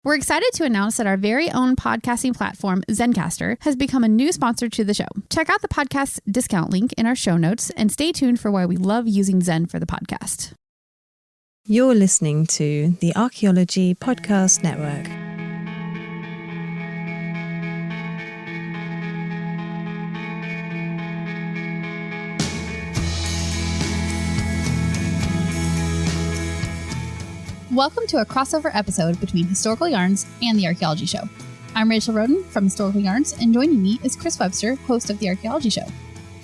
We're excited to announce that our very own podcasting platform, Zencastr, has become a new sponsor to the show. Check out the podcast discount link in our show notes and stay tuned for why we love using Zen for the podcast. You're listening to the Archaeology Podcast Network. Welcome to a crossover episode between Historical Yarns and the Archaeology Show. I'm Rachel Roden from Historical Yarns, and joining me is Chris Webster, host of the Archaeology Show.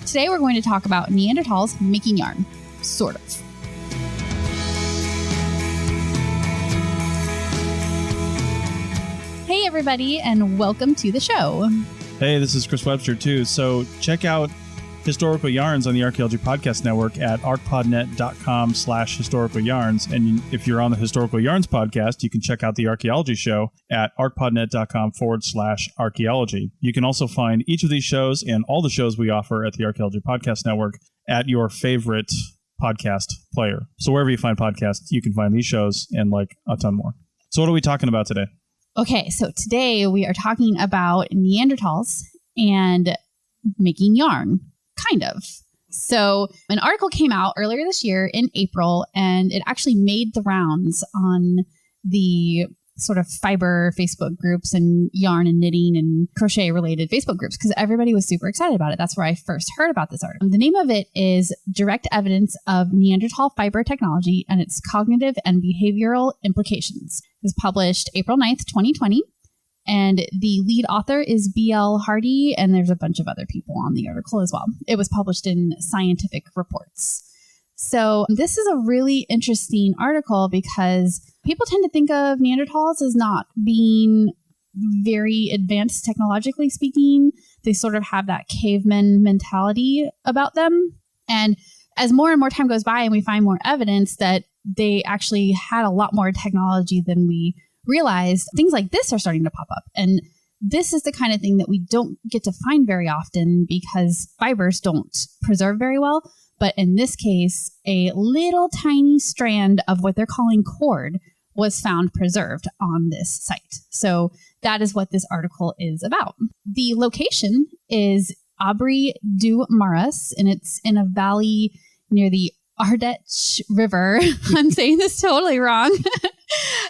Today we're going to talk about Neanderthals making yarn. Sort of. Hey everybody, and welcome to the show. Hey, this is Chris Webster too. So check out Historical Yarns on the Archaeology Podcast Network at arcpodnet.com/historical yarns. And if you're on the Historical Yarns podcast, you can check out the Archaeology Show at arcpodnet.com/archaeology. You can also find each of these shows and all the shows we offer at the Archaeology Podcast Network at your favorite podcast player. So wherever you find podcasts, you can find these shows and like a ton more. So what are we talking about today? Okay, so today we are talking about Neanderthals and making yarn. Kind of. So an article came out earlier this year in April, and it actually made the rounds on the sort of fiber Facebook groups and yarn and knitting and crochet related Facebook groups because everybody was super excited about it. That's where I first heard about this article. The name of it is Direct Evidence of Neanderthal Fiber Technology and Its Cognitive and Behavioral Implications. It was published April 9th, 2020. And the lead author is B.L. Hardy, and there's a bunch of other people on the article as well. It was published in Scientific Reports. So this is a really interesting article because people tend to think of Neanderthals as not being very advanced technologically speaking. They sort of have that caveman mentality about them. And as more and more time goes by and we find more evidence that they actually had a lot more technology than we realized, things like this are starting to pop up. And this is the kind of thing that we don't get to find very often because fibers don't preserve very well. But in this case, a little tiny strand of what they're calling cord was found preserved on this site. So that is what this article is about. The location is Aubry du Maras, and it's in a valley near the Ardèche River. I'm saying this totally wrong.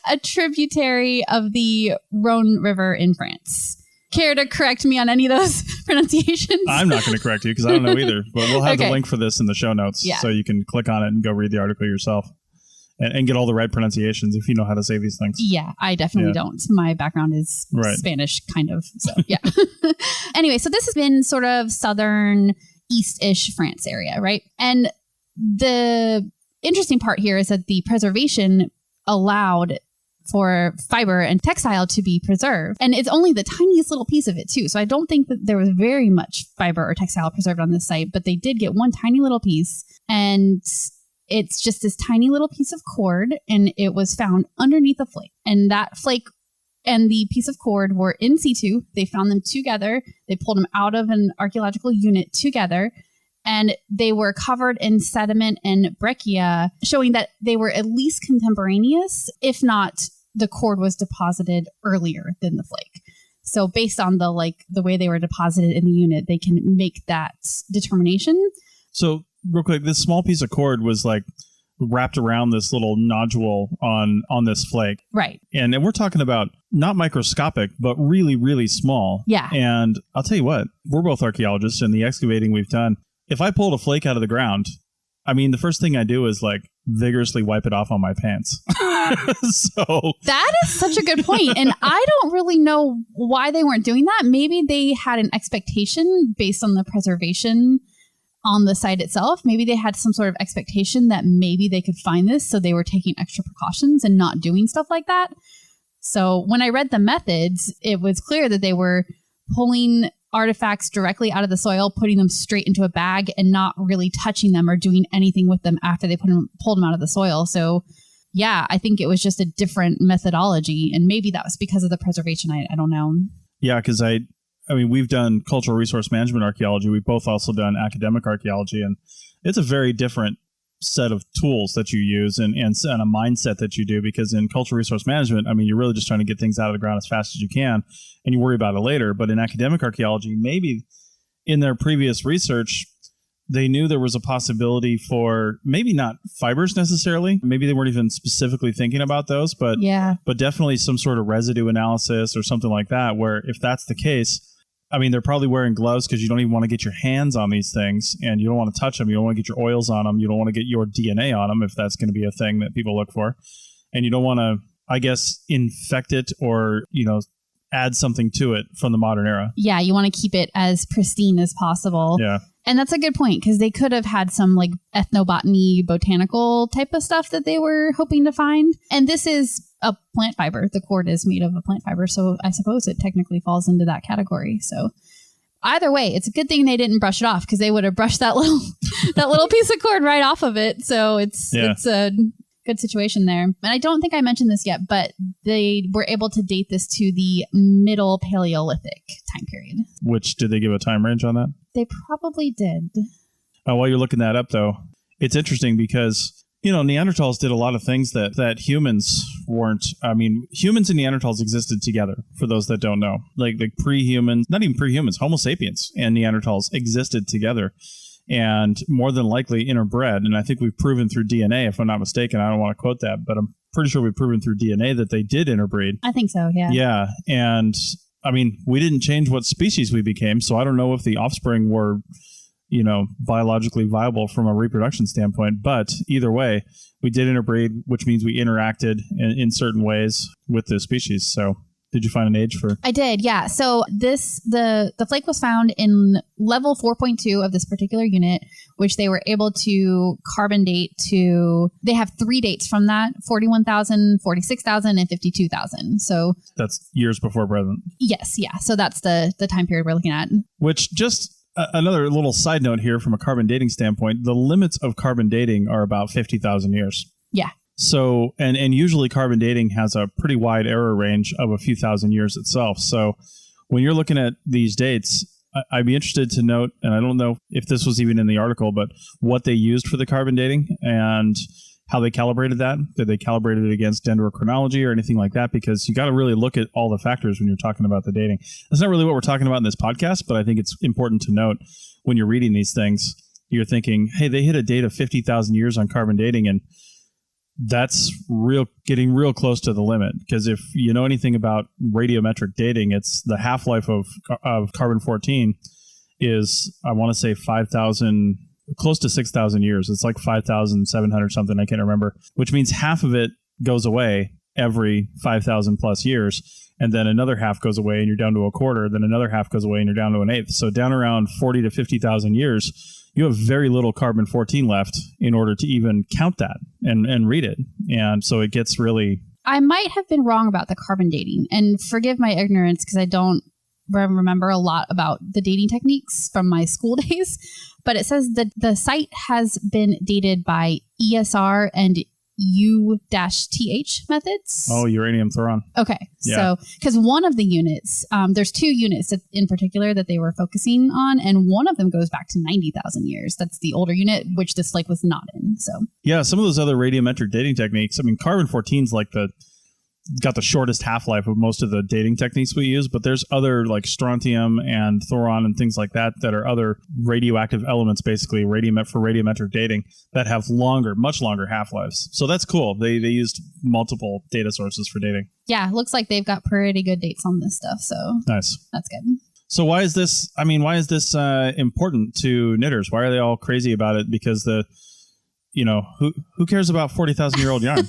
A tributary of the Rhone River in France. Care to correct me on any of those pronunciations? I'm not going to correct you because I don't know either, but we'll have the link for this in the show notes so you can click on it and go read the article yourself and get all the right pronunciations if you know how to say these things. Yeah, I definitely don't. My background is Spanish, kind of. So, yeah. Anyway, so this has been sort of southern east-ish France area, right? And the interesting part here is that the preservation allowed for fiber and textile to be preserved. And it's only the tiniest little piece of it too. So I don't think that there was very much fiber or textile preserved on this site, but they did get one tiny little piece. And it's just this tiny little piece of cord, and it was found underneath a flake. And that flake and the piece of cord were in situ. They found them together. They pulled them out of an archaeological unit together. And they were covered in sediment and breccia, showing that they were at least contemporaneous, if not the cord was deposited earlier than the flake. So based on the way they were deposited in the unit, they can make that determination. So real quick, this small piece of cord was like wrapped around this little nodule on this flake. Right. And we're talking about not microscopic, but really, really small. Yeah. And I'll tell you what, we're both archaeologists, and the excavating we've done, if I pulled a flake out of the ground, I mean, the first thing I do is like vigorously wipe it off on my pants. So that is such a good point. And I don't really know why they weren't doing that. Maybe they had an expectation based on the preservation on the site itself. Maybe they had some sort of expectation that maybe they could find this. So they were taking extra precautions and not doing stuff like that. So when I read the methods, it was clear that they were pulling artifacts directly out of the soil, putting them straight into a bag and not really touching them or doing anything with them after they pulled them out of the soil. So yeah, I think it was just a different methodology. And maybe that was because of the preservation. I don't know. Yeah, because I mean, we've done cultural resource management archaeology. We've both also done academic archaeology, and it's a very different set of tools that you use and a mindset that you do, because in cultural resource management, I mean, you're really just trying to get things out of the ground as fast as you can and you worry about it later. But in academic archaeology, maybe in their previous research, they knew there was a possibility for maybe not fibers necessarily. Maybe they weren't even specifically thinking about those, but definitely some sort of residue analysis or something like that, where if that's the case, I mean, they're probably wearing gloves because you don't even want to get your hands on these things and you don't want to touch them. You don't want to get your oils on them. You don't want to get your DNA on them if that's going to be a thing that people look for. And you don't want to, I guess, infect it or, add something to it from the modern era. Yeah, you want to keep it as pristine as possible. Yeah. And that's a good point, because they could have had some like ethnobotany, botanical type of stuff that they were hoping to find. And this is a plant fiber. The cord is made of a plant fiber. So I suppose it technically falls into that category. So either way, it's a good thing they didn't brush it off, because they would have brushed that little piece of cord right off of it. So it's a good situation there. And I don't think I mentioned this yet, but they were able to date this to the Middle Paleolithic time period. Which, did they give a time range on that? They probably did. While you're looking that up, though, it's interesting because, Neanderthals did a lot of things that humans weren't. I mean, humans and Neanderthals existed together, for those that don't know. Like pre-humans, not even pre-humans, Homo sapiens and Neanderthals existed together and more than likely interbred. And I think we've proven through DNA, if I'm not mistaken, I don't want to quote that, but I'm pretty sure we've proven through DNA that they did interbreed. I think so, yeah. Yeah. And I mean, we didn't change what species we became, so I don't know if the offspring were, biologically viable from a reproduction standpoint. But either way, we did interbreed, which means we interacted in certain ways with the species. So did you find an age for? I did, yeah. So the flake was found in level 4.2 of this particular unit, which they were able to carbon date to. They have 3 dates from that: 41,000, 46,000, and 52,000. So that's years before present. Yes, yeah. So that's the time period we're looking at. Which, just another little side note here from a carbon dating standpoint, the limits of carbon dating are about 50,000 years. Yeah. So, and usually carbon dating has a pretty wide error range of a few thousand years itself. So when you're looking at these dates, I'd be interested to note, and I don't know if this was even in the article, but what they used for the carbon dating and how they calibrated that. Did they calibrate it against dendrochronology or anything like that? Because you got to really look at all the factors when you're talking about the dating. That's not really what we're talking about in this podcast, but I think it's important to note when you're reading these things, you're thinking, hey, they hit a date of 50,000 years on carbon dating, and that's getting real close to the limit. Because if you know anything about radiometric dating, it's the half-life of carbon-14 is, I want to say 5,000, close to 6,000 years. It's like 5,700 something, I can't remember, which means half of it goes away every 5,000 plus years. And then another half goes away and you're down to a quarter. Then another half goes away and you're down to an eighth. So down around 40 to 50,000 years, you have very little carbon-14 left in order to even count that and read it. And so it gets really... I might have been wrong about the carbon dating, and forgive my ignorance because I don't remember a lot about the dating techniques from my school days, but it says that the site has been dated by ESR and U-TH methods. Oh, uranium thoron. Okay. Yeah. So, because one of the units, there's 2 units in particular that they were focusing on, and one of them goes back to 90,000 years. That's the older unit, which this lake was not in. So, yeah, some of those other radiometric dating techniques, I mean, carbon-14 is like got the shortest half-life of most of the dating techniques we use, but there's other like strontium and thoron and things like that are other radioactive elements, basically for radiometric dating, that have much longer half-lives. So that's cool. They used multiple data sources for dating. Yeah, looks like they've got pretty good dates on this stuff. So nice. That's good. So why is this important to knitters? Why are they all crazy about it? Because who cares about 40,000-year-old yarn?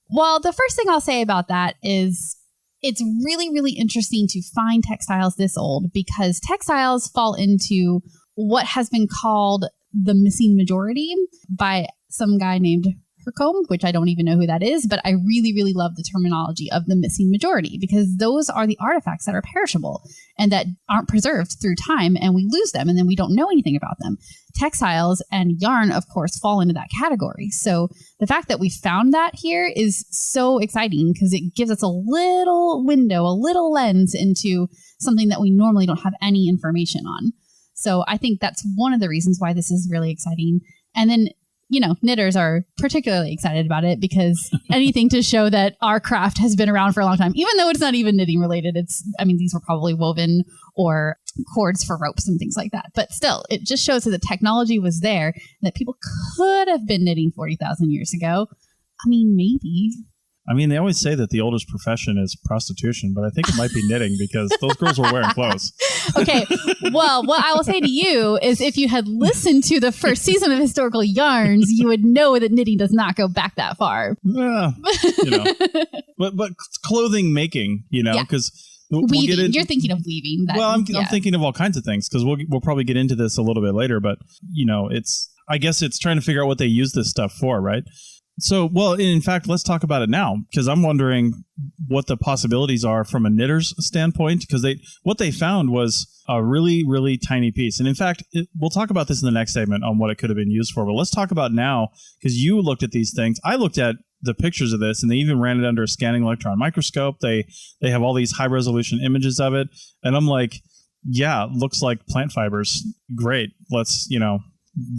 Well, the first thing I'll say about that is it's really, really interesting to find textiles this old, because textiles fall into what has been called the missing majority by some guy named Hercombe, which I don't even know who that is, but I really, really love the terminology of the missing majority, because those are the artifacts that are perishable and that aren't preserved through time, and we lose them and then we don't know anything about them. Textiles and yarn, of course, fall into that category. So the fact that we found that here is so exciting, because it gives us a little window, a little lens into something that we normally don't have any information on. So I think that's one of the reasons why this is really exciting. And then, knitters are particularly excited about it because anything to show that our craft has been around for a long time, even though it's not even knitting related. These were probably woven or cords for ropes and things like that. But still, it just shows that the technology was there and that people could have been knitting 40,000 years ago. Maybe. They always say that the oldest profession is prostitution, but I think it might be knitting because those girls were wearing clothes. Okay. Well, what I will say to you is if you had listened to the first season of Historical Yarns, you would know that knitting does not go back that far. But clothing making, because weaving. You're thinking of weaving. I'm thinking of all kinds of things because we'll probably get into this a little bit later, but I guess it's trying to figure out what they use this stuff for, right? So, in fact, let's talk about it now because I'm wondering what the possibilities are from a knitter's standpoint because what they found was a really, really tiny piece. And in fact, we'll talk about this in the next segment on what it could have been used for. But let's talk about now because you looked at these things. I looked at the pictures of this and they even ran it under a scanning electron microscope. They have all these high resolution images of it. And I'm like, yeah, looks like plant fibers. Great. Let's,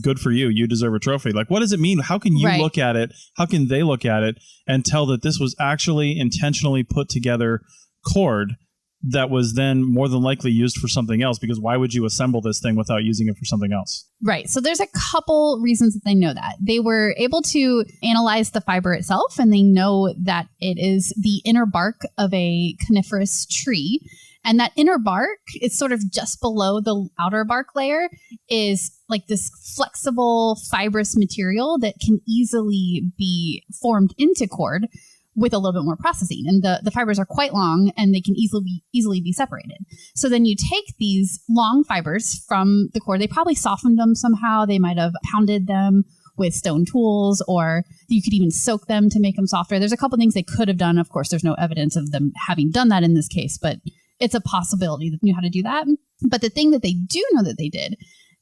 good for you. You deserve a trophy. Like, what does it mean? How can you look at it? How can they look at it and tell that this was actually intentionally put together cord that was then more than likely used for something else? Because why would you assemble this thing without using it for something else? Right. So there's a couple reasons that they know that. They were able to analyze the fiber itself, and they know that it is the inner bark of a coniferous tree. And that inner bark is sort of just below the outer bark layer is like this flexible fibrous material that can easily be formed into cord with a little bit more processing. And the fibers are quite long and they can easily be separated. So then you take these long fibers from the cord. They probably softened them somehow. They might have pounded them with stone tools, or you could even soak them to make them softer. There's a couple things they could have done. Of course, there's no evidence of them having done that in this case, but it's a possibility that they knew how to do that. But the thing that they do know that they did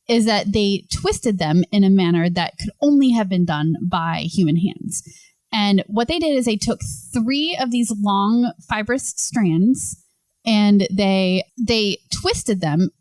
is that they twisted them in a manner that could only have been done by human hands. And what they did is they took 3 of these long fibrous strands and they twisted them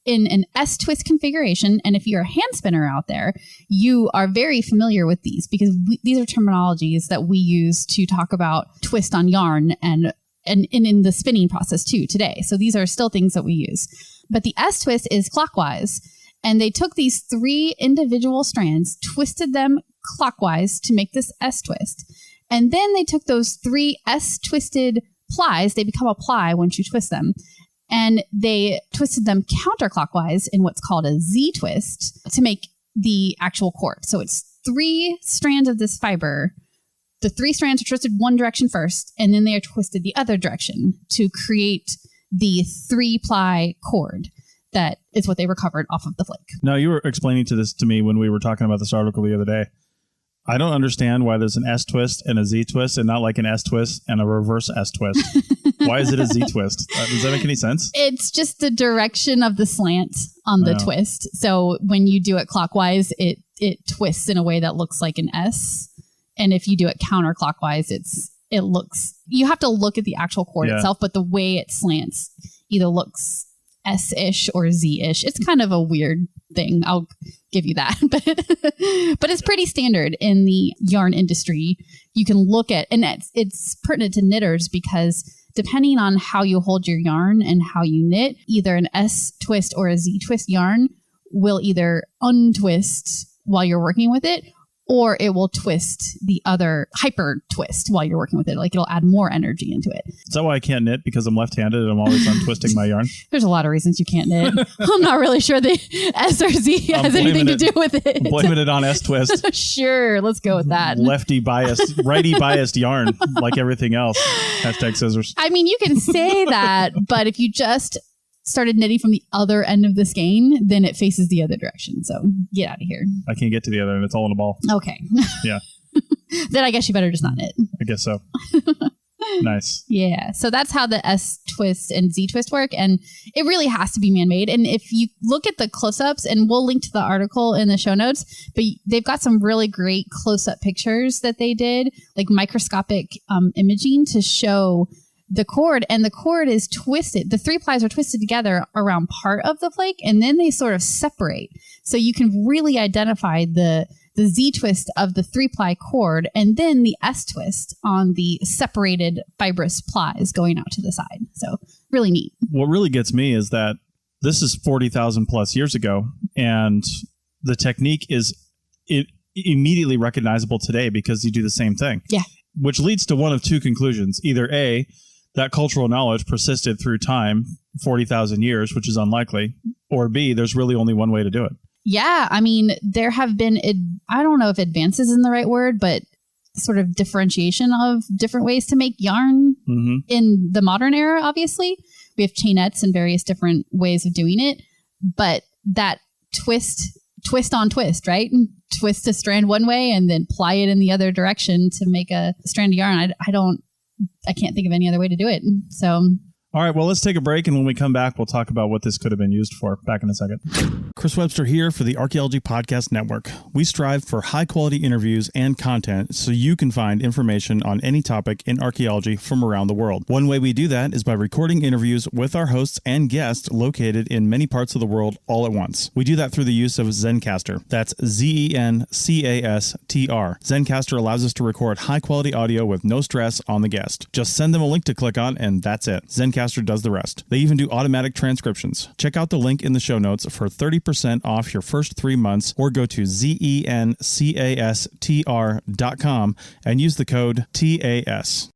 in an S-twist configuration. And if you're a hand spinner out there, you are very familiar with these because these are terminologies that we use to talk about twist on yarn and in the spinning process too today. So these are still things that we use. But the S-twist is clockwise. And they took these 3 individual strands, twisted them clockwise to make this S-twist. And then they took those 3 S-twisted plies. They become a ply once you twist them. And they twisted them counterclockwise in what's called a Z-twist to make the actual cord. So it's 3 strands of this fiber. The 3 strands are twisted one direction first, and then they are twisted the other direction to create the 3-ply cord. That is what they recovered off of the flake. Now, you were explaining to me when we were talking about this article the other day. I don't understand why there's an S-twist and a Z-twist and not like an S-twist and a reverse S-twist. Why is it a Z-twist? Does that make any sense? It's just the direction of the slant on the twist. So when you do it clockwise, it twists in a way that looks like an S. And if you do it counterclockwise, it looks, you have to look at the actual cord itself, but the way it slants either looks S-ish or Z-ish. It's kind of a weird thing. I'll give you that. But it's pretty standard in the yarn industry. You can look at, and it's pertinent to knitters because depending on how you hold your yarn and how you knit, either an S-twist or a Z-twist yarn will either untwist while you're working with it, or it will twist the other hyper twist while you're working with it. Like it'll add more energy into it. Is that why I can't knit? Because I'm left-handed and I'm always untwisting my yarn? There's a lot of reasons you can't knit. I'm not really sure the S or Z has anything to do with it. I'm blaming it on S-twist. Sure, let's go with that. Lefty biased, righty biased yarn, like everything else. Hashtag scissors. I mean, you can say that, but if you just started knitting from the other end of the skein, then it faces the other direction. So get out of here. I can't get to the other end. It's all in a ball. Okay. Yeah. Then I guess you better just not knit. I guess so. Nice. Yeah. So that's how the S-twist and Z-twist work. And it really has to be man-made. And if you look at the close-ups, and we'll link to the article in the show notes, but they've got some really great close-up pictures that they did, like microscopic imaging to show the cord, and the cord is twisted. The 3 plies are twisted together around part of the flake, and then they sort of separate. So you can really identify the Z twist of the 3-ply cord and then the S twist on the separated fibrous plies going out to the side. So really neat. What really gets me is that this is 40,000 plus years ago, and the technique is immediately recognizable today because you do the same thing. Yeah. Which leads to one of two conclusions. Either A, that cultural knowledge persisted through time, 40,000 years, which is unlikely, or B, there's really only one way to do it. Yeah, I mean, there have been, I don't know if advances is the right word, but sort of differentiation of different ways to make yarn in the modern era, obviously. We have chainettes and various different ways of doing it, but that twist on twist, right? Twist a strand one way and then ply it in the other direction to make a strand of yarn. I can't think of any other way to do it. So... All right, well, let's take a break, and when we come back, we'll talk about what this could have been used for. Back in a second. Chris Webster here for the Archaeology Podcast Network. We strive for high-quality interviews and content so you can find information on any topic in archaeology from around the world. One way we do that is by recording interviews with our hosts and guests located in many parts of the world all at once. We do that through the use of Zencastr. That's Zencastr. Zencastr allows us to record high-quality audio with no stress on the guest. Just send them a link to click on, and that's it. Zencastr does the rest. They even do automatic transcriptions. Check out the link in the show notes for 30% off your first 3 months, or go to zencastr.com and use the code TAS.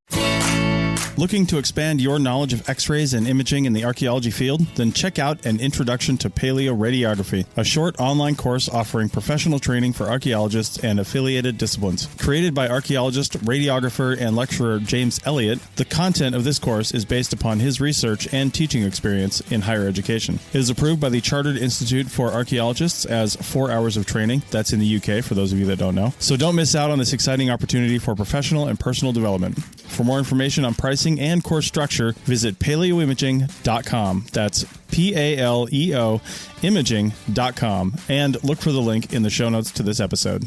Looking to expand your knowledge of X-rays and imaging in the archaeology field? Then check out An Introduction to Paleoradiography, a short online course offering professional training for archaeologists and affiliated disciplines. Created by archaeologist, radiographer, and lecturer James Elliott, the content of this course is based upon his research and teaching experience in higher education. It is approved by the Chartered Institute for Archaeologists as 4 hours of training. That's in the UK, for those of you that don't know. So don't miss out on this exciting opportunity for professional and personal development. For more information on pricing and course structure, visit paleoimaging.com. That's PALEO imaging.com, and look for the link in the show notes to this episode.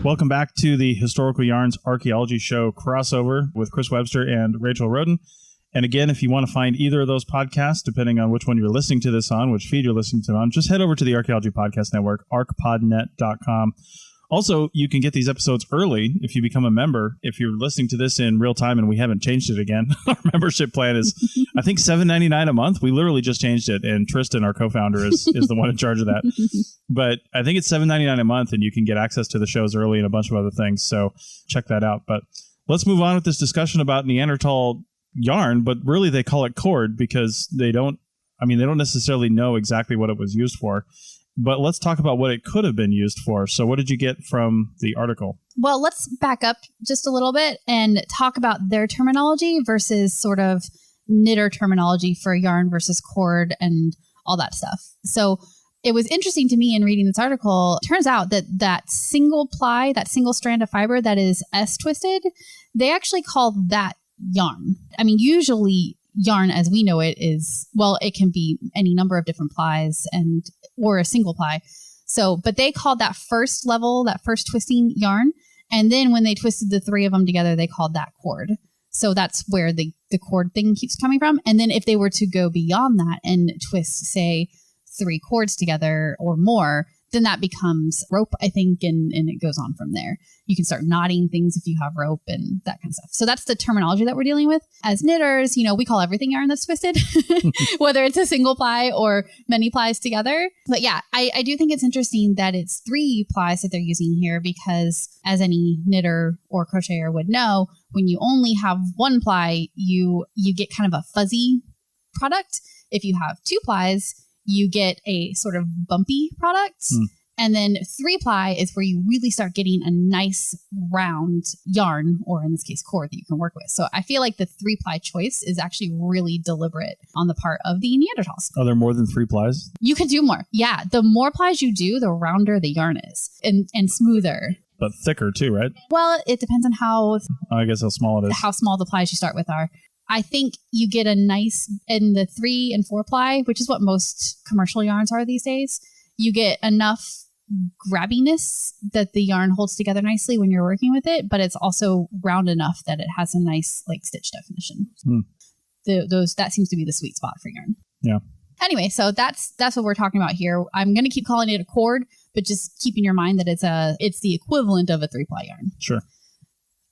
Welcome back to the Historical Yarns Archaeology Show crossover with Chris Webster and Rachel Roden. And again, if you want to find either of those podcasts, depending on which one you're listening to this on, which feed you're listening to on, just head over to the Archaeology Podcast Network, arcpodnet.com. Also, you can get these episodes early if you become a member. If you're listening to this in real time and we haven't changed it again, our membership plan is, I think, $7.99 a month. We literally just changed it, and Tristan, our co-founder, is the one in charge of that. But I think it's $7.99 a month, and you can get access to the shows early and a bunch of other things. So check that out. But let's move on with this discussion about Neanderthal yarn. But really, they call it cord because they don't necessarily know exactly what it was used for. But let's talk about what it could have been used for. So what did you get from the article? Well, let's back up just a little bit and talk about their terminology versus sort of knitter terminology for yarn versus cord and all that stuff. So it was interesting to me in reading this article. It turns out that single ply, that single strand of fiber that is S-twisted, they actually call that yarn. I mean, usually yarn as we know it is, well, it can be any number of different plies or a single ply. So, but they called that first level, that first twisting yarn. And then when they twisted the 3 of them together, they called that cord. So that's where the cord thing keeps coming from. And then if they were to go beyond that and twist, say, 3 cords together or more, then that becomes rope, I think, and it goes on from there. You can start knotting things if you have rope and that kind of stuff. So that's the terminology that we're dealing with. As knitters, we call everything yarn that's twisted, whether it's a single ply or many plies together. But yeah, I do think it's interesting that it's 3 plies that they're using here because, as any knitter or crocheter would know, when you only have 1 ply, you get kind of a fuzzy product. If you have 2 plies, you get a sort of bumpy product. And then 3 ply is where you really start getting a nice round yarn, or in this case, cord that you can work with. So I feel like the 3 ply choice is actually really deliberate on the part of the Neanderthals. Are there more than 3 plies? You can do more. Yeah. The more plies you do, the rounder the yarn is and smoother. But thicker too, right? Well, it depends on how small it is. How small the plies you start with are. I think you get a nice, in the 3 and 4 ply, which is what most commercial yarns are these days, you get enough grabbiness that the yarn holds together nicely when you're working with it, but it's also round enough that it has a nice stitch definition. That seems to be the sweet spot for yarn. Yeah. Anyway, so that's what we're talking about here. I'm going to keep calling it a cord, but just keep in your mind that it's the equivalent of a 3-ply yarn. Sure.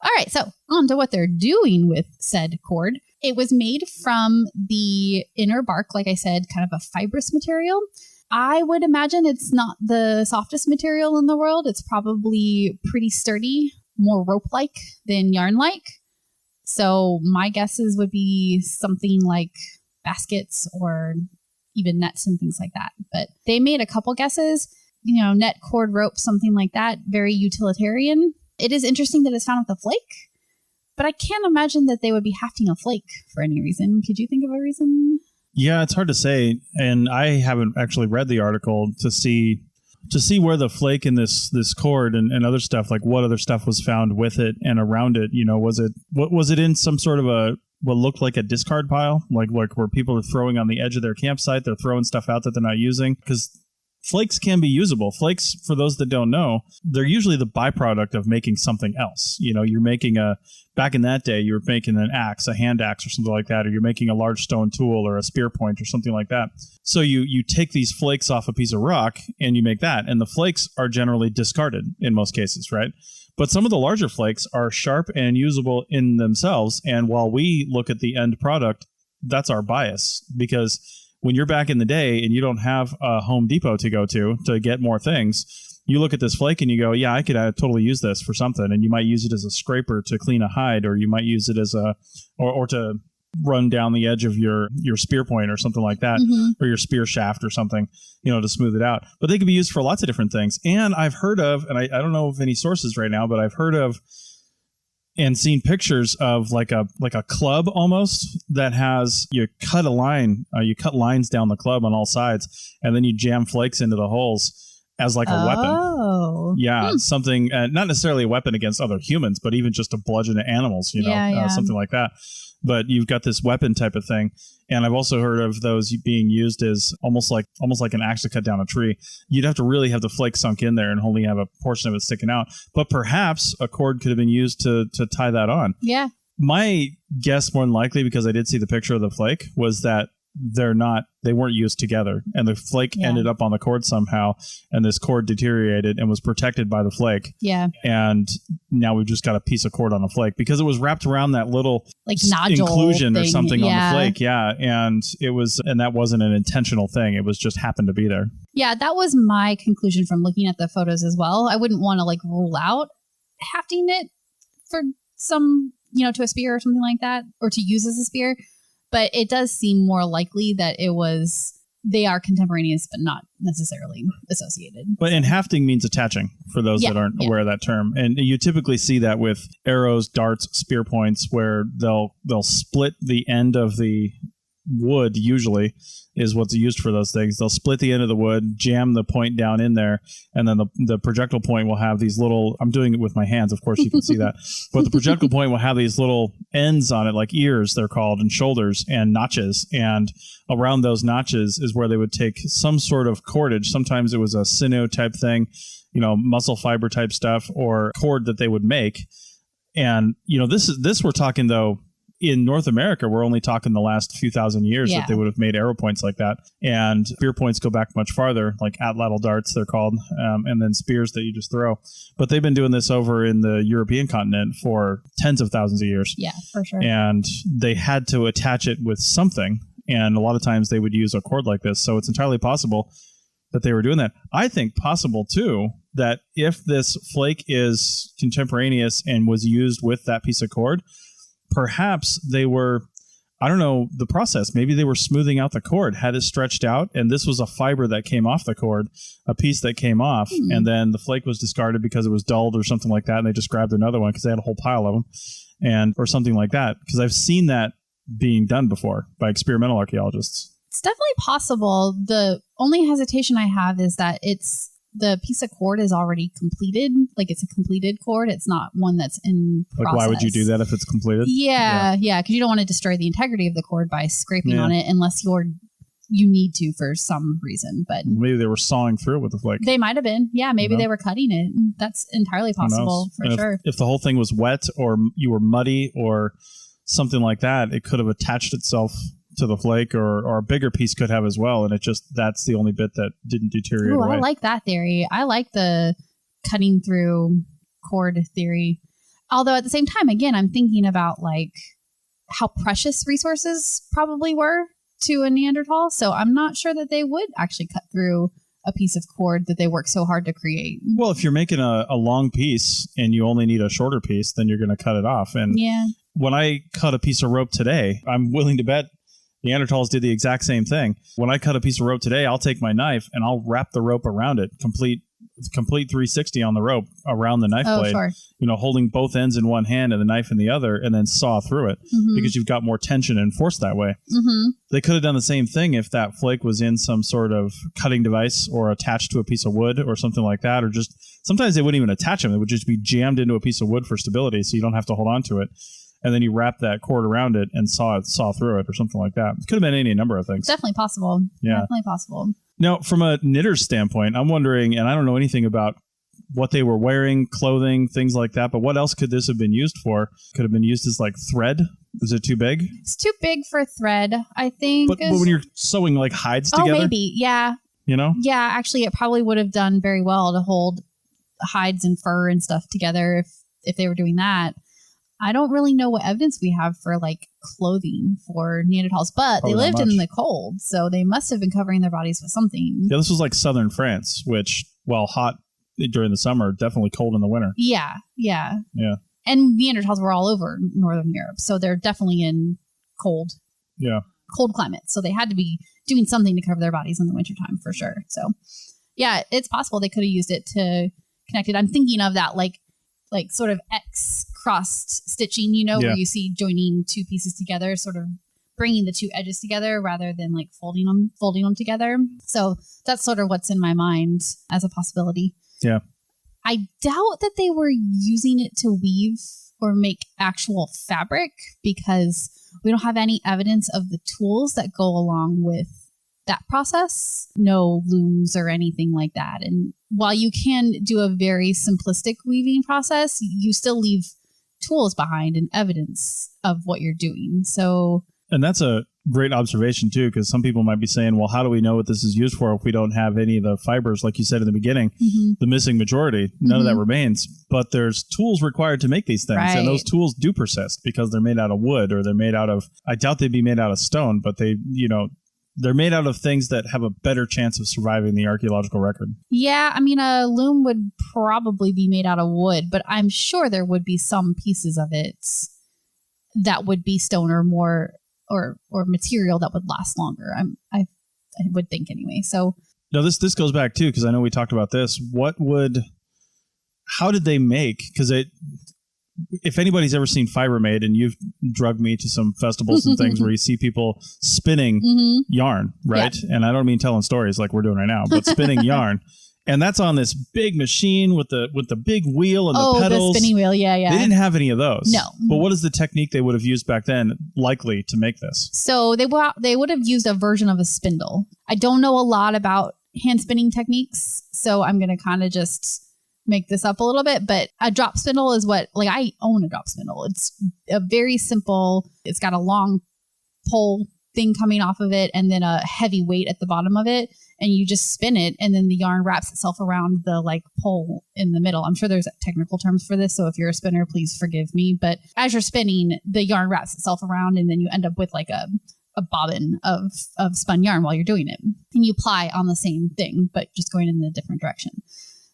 All right, so on to what they're doing with said cord. It was made from the inner bark, like I said, kind of a fibrous material. I would imagine it's not the softest material in the world. It's probably pretty sturdy, more rope-like than yarn-like. So my guesses would be something like baskets or even nets and things like that. But they made a couple guesses, net, cord, rope, something like that. Very utilitarian. It is interesting that it's found with a flake, but I can't imagine that they would be hafting a flake for any reason. Could you think of a reason? Yeah, it's hard to say. And I haven't actually read the article to see where the flake in this cord and other stuff, like what other stuff was found with it and around it. Was it in some sort of what looked like a discard pile, like where people are throwing on the edge of their campsite, they're throwing stuff out that they're not using? Because flakes can be usable. Flakes, for those that don't know, they're usually the byproduct of making something else. You're making back in that day, you were making an axe, a hand axe or something like that, or you're making a large stone tool or a spear point or something like that. So you take these flakes off a piece of rock and you make that. And the flakes are generally discarded in most cases, right? But some of the larger flakes are sharp and usable in themselves. And while we look at the end product, that's our bias, because when you're back in the day and you don't have a Home Depot to go to get more things, you look at this flake and you go, yeah, I could totally use this for something. And you might use it as a scraper to clean a hide, or you might use it as or to run down the edge of your spear point or something like that, or your spear shaft or something, to smooth it out. But they can be used for lots of different things. And I've heard of, and I don't know of any sources right now, but I've heard of and seen pictures of like a club almost that has, you cut a line, you cut lines down the club on all sides, and then you jam flakes into the holes as like a weapon. Yeah, something, not necessarily a weapon against other humans, but even just to bludgeon animals, something like that. But you've got this weapon type of thing. And I've also heard of those being used as almost like an axe to cut down a tree. You'd have to really have the flake sunk in there and only have a portion of it sticking out. But perhaps a cord could have been used to tie that on. Yeah. My guess, more than likely, because I did see the picture of the flake, was that they weren't used together, and the flake ended up on the cord somehow, and this cord deteriorated and was protected by the flake. Yeah. And now we've just got a piece of cord on a flake because it was wrapped around that little like nodule inclusion thing. Or something on the flake. Yeah. And that wasn't an intentional thing. It was just happened to be there. Yeah. That was my conclusion from looking at the photos as well. I wouldn't want to rule out hafting it for some, to a spear or something like that, or to use as a spear. But it does seem more likely that they are contemporaneous, but not necessarily associated. But and hafting means attaching, for those that aren't aware of that term. And you typically see that with arrows, darts, spear points, where they'll split the end of the wood, usually is what's used for those things. They'll split the end of the wood, jam the point down in there, and then the projectile point will have these little, I'm doing it with my hands, of course you can see that, but the projectile point will have these little ends on it, like ears they're called, and shoulders and notches, and around those notches is where they would take some sort of cordage. Sometimes it was a sinew type thing, muscle fiber type stuff, or cord that they would make. And this we're talking, though, in North America, we're only talking the last few thousand years that they would have made arrow points like that. And spear points go back much farther, like atlatl darts, they're called, and then spears that you just throw. But they've been doing this over in the European continent for tens of thousands of years. Yeah, for sure. And they had to attach it with something. And a lot of times they would use a cord like this. So it's entirely possible that they were doing that. I think possible, too, that if this flake is contemporaneous and was used with that piece of cord, perhaps they were, I don't know the process. Maybe they were smoothing out the cord, had it stretched out, and this was a fiber that came off the cord, a piece that came off, and then the flake was discarded because it was dulled or something like that, and they just grabbed another one because they had a whole pile of them, or something like that. Because I've seen that being done before by experimental archaeologists. It's definitely possible. The only hesitation I have is that the piece of cord is already completed. Like, it's a completed cord. It's not one that's in process. Like, why would you do that if it's completed? Yeah. Because you don't want to destroy the integrity of the cord by scraping on it unless you need to for some reason. But maybe they were sawing through it with the flake. They might have been. Yeah, maybe they were cutting it. That's entirely possible, for sure. If the whole thing was wet or you were muddy or something like that, it could have attached itself to the flake, or a bigger piece could have as well. And that's the only bit that didn't deteriorate away. I like that theory. I like the cutting through cord theory. Although at the same time, again, I'm thinking about like how precious resources probably were to a Neanderthal. So I'm not sure that they would actually cut through a piece of cord that they worked so hard to create. Well, if you're making a long piece and you only need a shorter piece, then you're going to cut it off. And when I cut a piece of rope today, I'm willing to bet Neanderthals did the exact same thing. When I cut a piece of rope today, I'll take my knife and I'll wrap the rope around it, complete 360 on the rope around the knife blade, sure. Holding both ends in one hand and the knife in the other, and then saw through it because you've got more tension and force that way. They could have done the same thing if that flake was in some sort of cutting device or attached to a piece of wood or something like that, or just sometimes they wouldn't even attach them. It would just be jammed into a piece of wood for stability, so you don't have to hold on to it. And then you wrap that cord around it and saw through it or something like that. It could have been any number of things. Definitely possible. Yeah. Definitely possible. Now, from a knitter's standpoint, I'm wondering, and I don't know anything about what they were wearing, clothing, things like that, but what else could this have been used for? Could have been used as like thread? Is it too big? It's too big for thread, I think. But when you're sewing like hides together? Oh, maybe. Yeah. Yeah, actually, it probably would have done very well to hold hides and fur and stuff together if they were doing that. I don't really know what evidence we have for like clothing for Neanderthals, but Probably they lived not much. in the cold, so they must have been covering their bodies with something. Yeah, this was like southern France, which, while hot during the summer, definitely cold in the winter. Yeah. And Neanderthals were all over Northern Europe, so they're definitely in cold climates. So they had to be doing something to cover their bodies in the wintertime for sure. So yeah, it's possible they could have used it to connect it. I'm thinking of that like sort of X crossed stitching, where you see joining two pieces together, sort of bringing the two edges together rather than like folding them together. So that's sort of what's in my mind as a possibility. Yeah. I doubt that they were using it to weave or make actual fabric because we don't have any evidence of the tools that go along with that process. No looms or anything like that. And while you can do a very simplistic weaving process, you still leave tools behind and evidence of what you're doing. So, and that's a great observation too, because some people might be saying, well, how do we know what this is used for if we don't have any of the fibers, like you said in the beginning, the missing majority, none of that remains, but there's tools required to make these things. Right. And those tools do persist because they're made out of wood, or they're made out of, I doubt they'd be made out of stone, but they're made out of things that have a better chance of surviving the archaeological record. Yeah, I mean, a loom would probably be made out of wood, but I'm sure there would be some pieces of it that would be stone or more or material that would last longer. I would think anyway. So no, this goes back too, because I know we talked about this. How did they make? Because if anybody's ever seen fiber made, and you've drugged me to some festivals and things where you see people spinning yarn, right? Yeah. And I don't mean telling stories like we're doing right now, but spinning yarn. And that's on this big machine with the big wheel and the pedals. The spinning wheel, yeah. They didn't have any of those. No. But what is the technique they would have used back then likely to make this? So they would have used a version of a spindle. I don't know a lot about hand spinning techniques, so I'm going to kind of just make this up a little bit, but a drop spindle is I own a drop spindle. It's a very simple, it's got a long pole thing coming off of it and then a heavy weight at the bottom of it, and you just spin it and then the yarn wraps itself around the pole in the middle. I'm sure there's technical terms for this, so if you're a spinner, please forgive me, but as you're spinning, the yarn wraps itself around and then you end up with like a bobbin of spun yarn while you're doing it, and you ply on the same thing but just going in a different direction.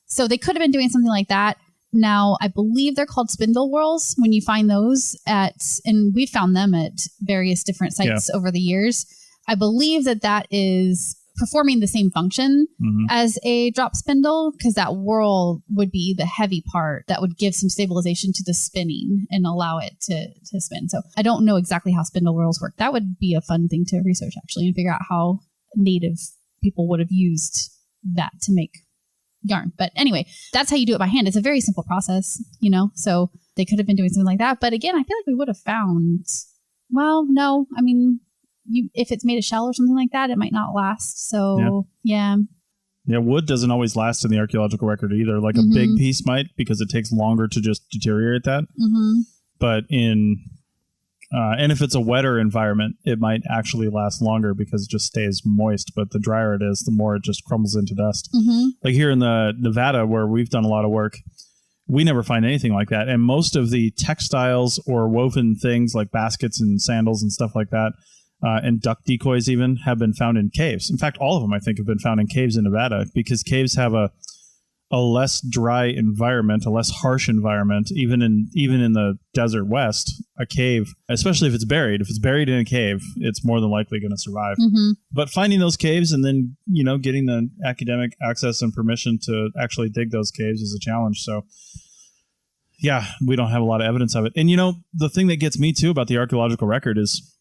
So they could have been doing something like that. Now, I believe they're called spindle whorls when you find those and we found them at various different sites over the years. I believe that is performing the same function as a drop spindle, because that whorl would be the heavy part that would give some stabilization to the spinning and allow it to spin. So I don't know exactly how spindle whorls work. That would be a fun thing to research actually and figure out how native people would have used that to make yarn. But anyway, that's how you do it by hand. It's a very simple process, so they could have been doing something like that. But again, I feel like we would have found, no, I mean, if it's made of shell or something like that, it might not last. So yeah. Wood doesn't always last in the archaeological record either. Like a big piece might, because it takes longer to just deteriorate that. But in And if it's a wetter environment, it might actually last longer because it just stays moist. But the drier it is, the more it just crumbles into dust. Mm-hmm. Like here in the Nevada, where we've done a lot of work, we never find anything like that. And most of the textiles or woven things like baskets and sandals and stuff like that, and duck decoys even, have been found in caves. In fact, all of them, I think, have been found in caves in Nevada because caves have a less dry environment, a less harsh environment. Even in the desert west, a cave, especially if it's buried in a cave, it's more than likely going to survive. Mm-hmm. But finding those caves and then, getting the academic access and permission to actually dig those caves is a challenge. So yeah, we don't have a lot of evidence of it. And the thing that gets me too about the archaeological record is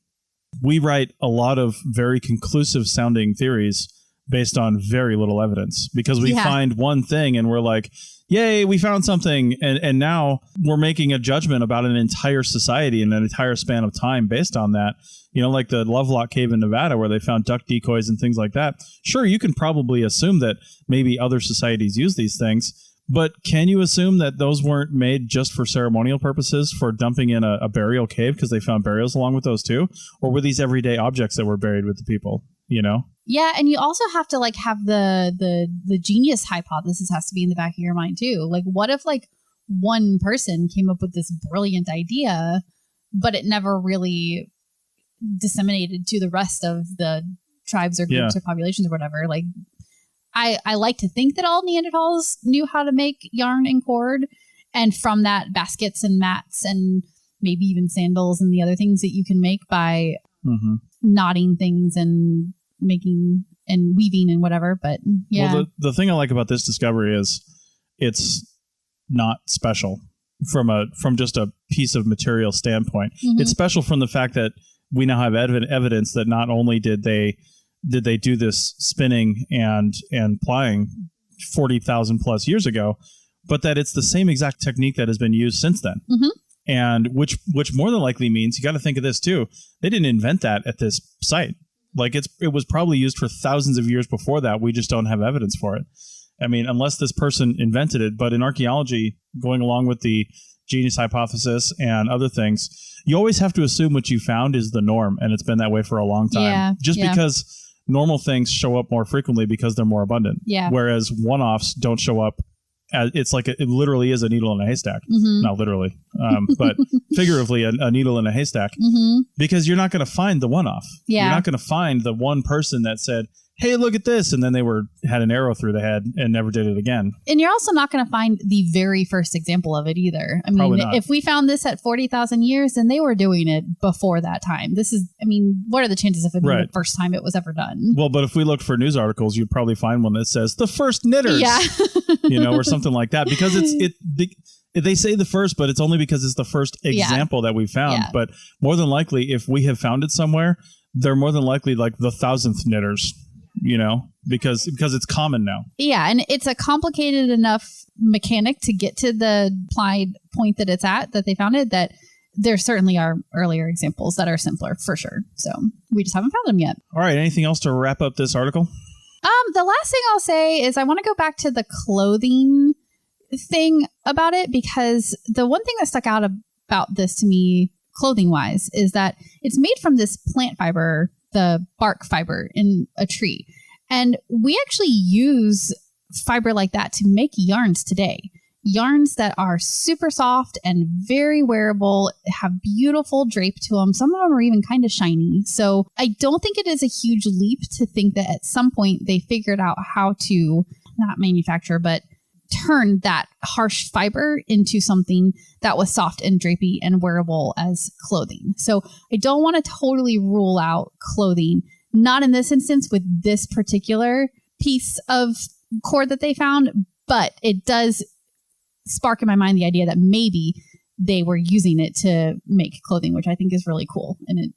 we write a lot of very conclusive sounding theories based on very little evidence, because we find one thing and we're like, yay, we found something. And now we're making a judgment about an entire society in an entire span of time based on that. Like the Lovelock Cave in Nevada, where they found duck decoys and things like that. Sure, you can probably assume that maybe other societies use these things, but can you assume that those weren't made just for ceremonial purposes, for dumping in a burial cave because they found burials along with those too? Or were these everyday objects that were buried with the people, Yeah, and you also have to have the genius hypothesis has to be in the back of your mind too. Like, what if one person came up with this brilliant idea, but it never really disseminated to the rest of the tribes or groups or populations or whatever? Like, I like to think that all Neanderthals knew how to make yarn and cord, and from that, baskets and mats and maybe even sandals and the other things that you can make by knotting things and making and weaving and whatever. But yeah. Well, the thing I like about this discovery is it's not special from just a piece of material standpoint. Mm-hmm. It's special from the fact that we now have evidence that not only did they do this spinning and plying 40,000 plus years ago, but that it's the same exact technique that has been used since then. Mm-hmm. And which more than likely means, you got to think of this too, they didn't invent that at this site. Like it was probably used for thousands of years before that. We just don't have evidence for it. I mean, unless this person invented it. But in archaeology, going along with the genius hypothesis and other things, you always have to assume what you found is the norm. And it's been that way for a long time. Because normal things show up more frequently because they're more abundant. Yeah. Whereas one-offs don't show up. It's like it literally is a needle in a haystack. Mm-hmm. Not literally, but figuratively a needle in a haystack. Mm-hmm. Because you're not going to find the one-off. Yeah. You're not going to find the one person that said, hey, look at this. And then they had an arrow through the head and never did it again. And you're also not going to find the very first example of it either. I mean, if we found this at 40,000 years, then they were doing it before that time. What are the chances of it being the first time it was ever done? Well, but if we looked for news articles, you'd probably find one that says the first knitters, or something like that, because they say the first, but it's only because it's the first example that we found. Yeah. But more than likely, if we have found it somewhere, they're more than likely like the 1,000th knitters. Because it's common now. Yeah, and it's a complicated enough mechanic to get to the applied point that it's at, that they found it, that there certainly are earlier examples that are simpler for sure. So we just haven't found them yet. All right, anything else to wrap up this article? The last thing I'll say is I want to go back to the clothing thing about it, because the one thing that stuck out about this to me, clothing wise, is that it's made from this plant fiber, the bark fiber in a tree. And we actually use fiber like that to make yarns today. Yarns that are super soft and very wearable, have beautiful drape to them. Some of them are even kind of shiny. So I don't think it is a huge leap to think that at some point they figured out how to not manufacture, but turn that harsh fiber into something that was soft and drapey and wearable as clothing. So I don't want to totally rule out clothing, not in this instance with this particular piece of cord that they found, but it does spark in my mind the idea that maybe they were using it to make clothing, which I think is really cool. And it,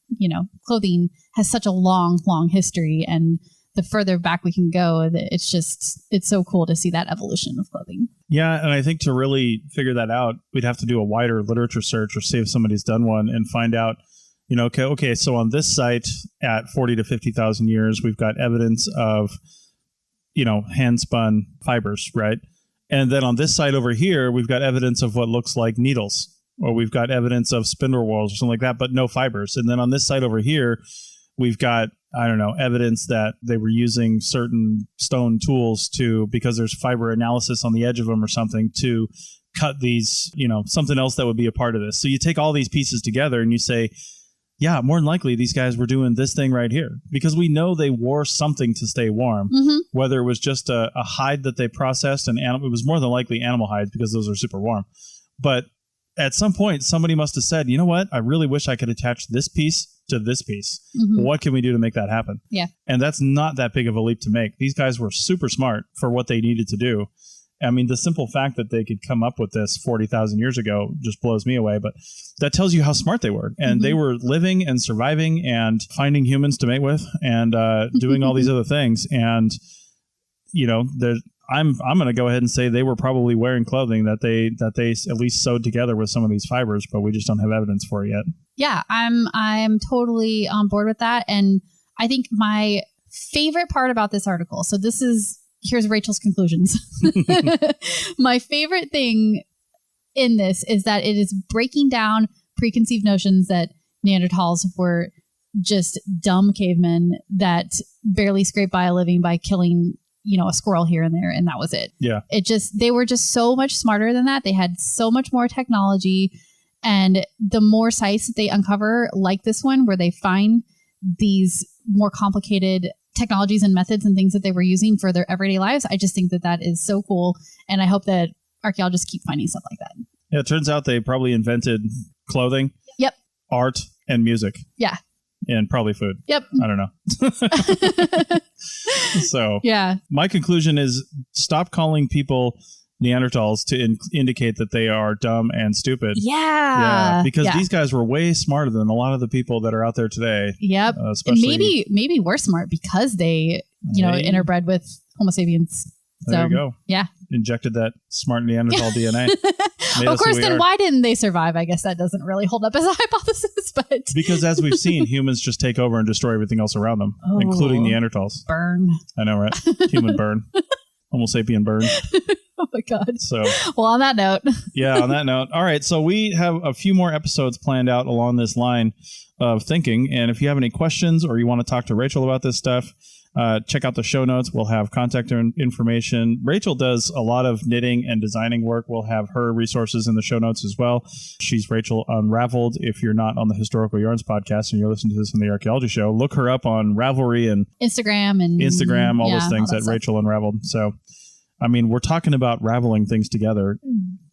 clothing has such a long, long history, and the further back we can go, it's so cool to see that evolution of clothing. Yeah, and I think to really figure that out, we'd have to do a wider literature search, or see if somebody's done one and find out, okay, so on this site at 40 to 50,000 years, we've got evidence of, hand spun fibers, right? And then on this site over here, we've got evidence of what looks like needles, or we've got evidence of spindle whorls or something like that, but no fibers. And then on this site over here, we've got, I don't know, evidence that they were using certain stone tools because there's fiber analysis on the edge of them or something, to cut these, something else that would be a part of this. So you take all these pieces together and you say, yeah, more than likely these guys were doing this thing right here, because we know they wore something to stay warm, whether it was just a hide that they processed, it was more than likely animal hides because those are super warm. But at some point, somebody must have said, you know what? I really wish I could attach this piece to this piece. What can we do to make that happen? Yeah. And that's not that big of a leap to make. These guys were super smart for what they needed to do. I mean, the simple fact that they could come up with this 40,000 years ago just blows me away. But that tells you how smart they were. And they were living and surviving and finding humans to mate with and doing all these other things. And, I'm going to go ahead and say they were probably wearing clothing that they at least sewed together with some of these fibers, but we just don't have evidence for it yet. Yeah, I'm totally on board with that. And I think my favorite part about this article, so here's Rachel's conclusions. My favorite thing in this is that it is breaking down preconceived notions that Neanderthals were just dumb cavemen that barely scraped by a living by killing, a squirrel here and there, and that was it. Yeah. They were just so much smarter than that. They had so much more technology, and the more sites that they uncover, like this one, where they find these more complicated technologies and methods and things that they were using for their everyday lives, I just think that is so cool. And I hope that archaeologists keep finding stuff like that. Yeah, it turns out they probably invented clothing, art, and music. Yeah. And probably food. Yep. I don't know. So yeah, my conclusion is stop calling people Neanderthals to indicate that they are dumb and stupid. Yeah. Because these guys were way smarter than a lot of the people that are out there today. Yep. Especially, maybe we're smart because they, interbred with Homo sapiens. There you go. Yeah. Injected that smart Neanderthal DNA. Of course, then why didn't they survive? I guess that doesn't really hold up as a hypothesis, but because as we've seen, humans just take over and destroy everything else around them, including Neanderthals. Burn. I know, right? Human burn. Homo sapien burn. Oh my God. So, well, on that note. Yeah, on that note. All right. So we have a few more episodes planned out along this line of thinking. And if you have any questions or you want to talk to Rachel about this stuff, check out the show notes. We'll have contact information. Rachel does a lot of knitting and designing work. We'll have her resources in the show notes as well. She's Rachel Unraveled. If you're not on the Historical Yarns podcast and you're listening to this on the Archaeology Show, look her up on Ravelry and Instagram, all those things at Rachel Unraveled. So, I mean, we're talking about raveling things together,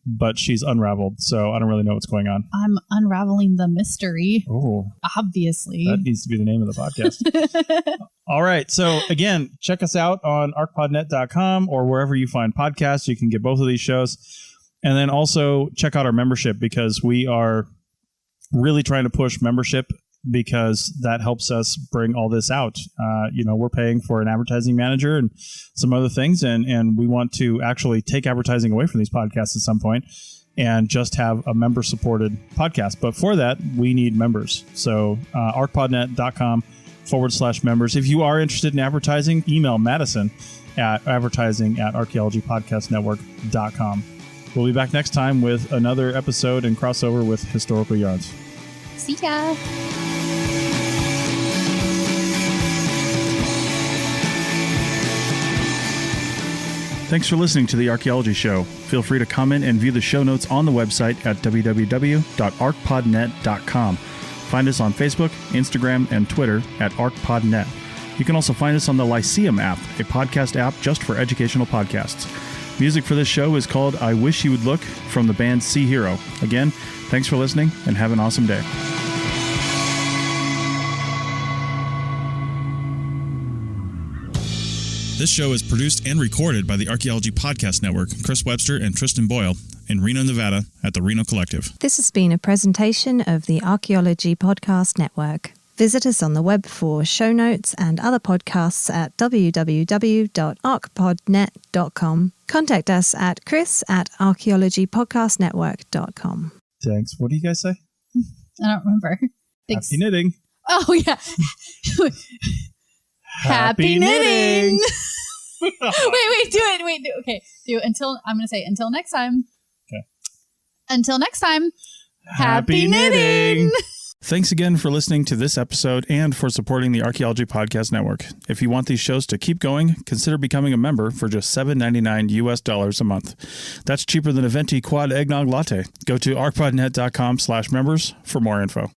but she's unraveled. So I don't really know what's going on. I'm unraveling the mystery. Oh, obviously. That needs to be the name of the podcast. All right. So again, check us out on archpodnet.com or wherever you find podcasts. You can get both of these shows. And then also check out our membership, because we are really trying to push membership, because that helps us bring all this out. We're paying for an advertising manager and some other things, and we want to actually take advertising away from these podcasts at some point and just have a member-supported podcast. But for that, we need members. So archpodnet.com/members. If you are interested in advertising, email Madison at advertising@archaeologypodcastnetwork.com. We'll be back next time with another episode and crossover with Historical Yarns. See ya. Thanks for listening to The Archaeology Show. Feel free to comment and view the show notes on the website at www.archpodnet.com. Find us on Facebook, Instagram, and Twitter at ArchPodNet. You can also find us on the Lyceum app, a podcast app just for educational podcasts. Music for this show is called I Wish You Would Look from the band Sea Hero. Again, thanks for listening and have an awesome day. This show is produced and recorded by the Archaeology Podcast Network, Chris Webster and Tristan Boyle, in Reno, Nevada, at the Reno Collective. This has been a presentation of the Archaeology Podcast Network. Visit us on the web for show notes and other podcasts at www.archpodnet.com. Contact us at chris@archaeologypodcastnetwork.com. Thanks. What do you guys say? I don't remember. Thanks. Happy knitting. Oh, yeah. Happy knitting. Wait, do it. Okay. I'm going to say until next time. Okay. Until next time. Happy knitting! Thanks again for listening to this episode and for supporting the Archaeology Podcast Network. If you want these shows to keep going, consider becoming a member for just $7.99 US a month. That's cheaper than a venti quad eggnog latte. Go to arcpodnet.com/members for more info.